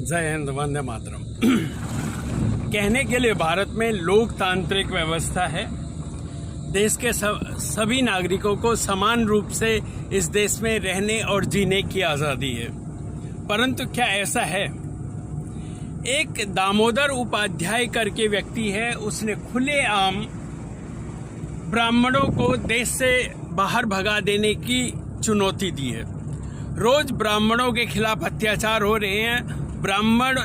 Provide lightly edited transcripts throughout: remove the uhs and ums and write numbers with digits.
जय हिंद, वंदे मातरम। कहने के लिए भारत में लोकतांत्रिक व्यवस्था है। देश के सभी नागरिकों को समान रूप से इस देश में रहने और जीने की आज़ादी है। परंतु क्या ऐसा है? एक दामोदर उपाध्याय करके व्यक्ति है, उसने खुलेआम ब्राह्मणों को देश से बाहर भगा देने की चुनौती दी है। रोज ब्राह्मणों के खिलाफ अत्याचार हो रहे हैं। ब्राह्मण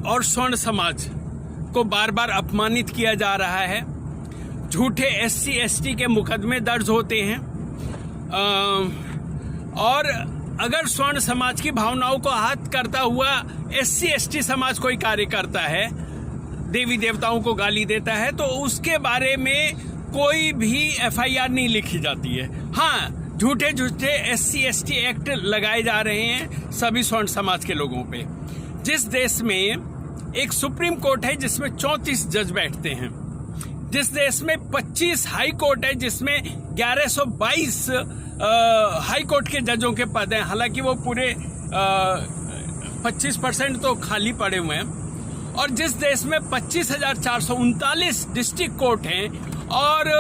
और स्वर्ण समाज को बार बार अपमानित किया जा रहा है। झूठे SC ST के मुकदमे दर्ज होते हैं और अगर स्वर्ण समाज की भावनाओं को आहत करता हुआ SC ST समाज कोई कार्य करता है, देवी देवताओं को गाली देता है, तो उसके बारे में कोई भी FIR नहीं लिखी जाती है। हाँ, झूठे SC ST एक्ट लगाए जा रहे हैं सभी स्वर्ण समाज के लोगों पे। जिस देश में एक सुप्रीम कोर्ट है जिसमें 34 जज बैठते हैं, जिस देश में 25 हाई कोर्ट है जिसमें 1122 हाई कोर्ट के जजों के पद हैं, हालांकि वो पूरे 25% तो खाली पड़े हुए हैं, और जिस देश में 25,439 डिस्ट्रिक्ट कोर्ट हैं, और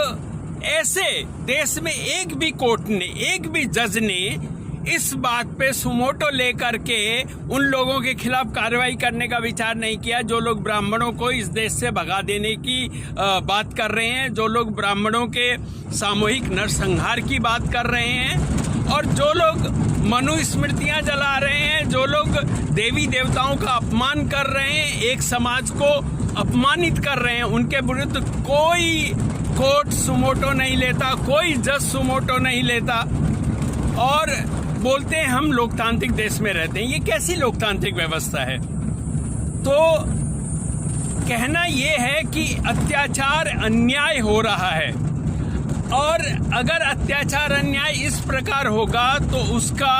ऐसे देश में एक भी कोर्ट ने, एक भी जज ने इस बात पे सुमोटो लेकर के उन लोगों के खिलाफ कार्रवाई करने का विचार नहीं किया जो लोग ब्राह्मणों को इस देश से भगा देने की बात कर रहे हैं, जो लोग ब्राह्मणों के सामूहिक नरसंहार की बात कर रहे हैं, और जो लोग मनुस्मृतियां जला रहे हैं, जो लोग देवी देवताओं का अपमान कर रहे हैं, एक समाज को अपमानित कर रहे हैं। उनके विरुद्ध कोई कोर्ट सुमोटो नहीं लेता, कोई जज सुमोटो नहीं लेता, और बोलते हैं हम लोकतांत्रिक देश में रहते हैं। ये कैसी लोकतांत्रिक व्यवस्था है? तो कहना ये है कि अत्याचार अन्याय हो रहा है, और अगर अत्याचार अन्याय इस प्रकार होगा तो उसका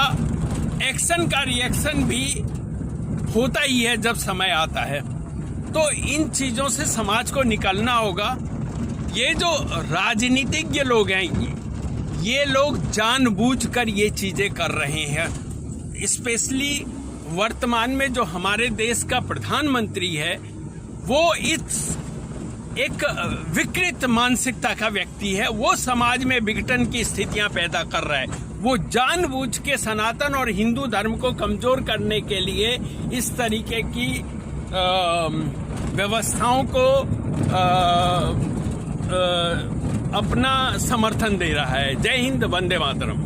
एक्शन का रिएक्शन भी होता ही है जब समय आता है। तो इन चीजों से समाज को निकलना होगा। ये जो राजनीतिज्ञ लोग हैं, ये लोग जानबूझकर ये चीजें कर रहे हैं। स्पेशली वर्तमान में जो हमारे देश का प्रधानमंत्री है, वो इस एक विकृत मानसिकता का व्यक्ति है। वो समाज में विघटन की स्थितियां पैदा कर रहा है। वो जानबूझ के सनातन और हिंदू धर्म को कमजोर करने के लिए इस तरीके की व्यवस्थाओं को अपना समर्थन दे रहा है। जय हिंद, वंदे मातरम।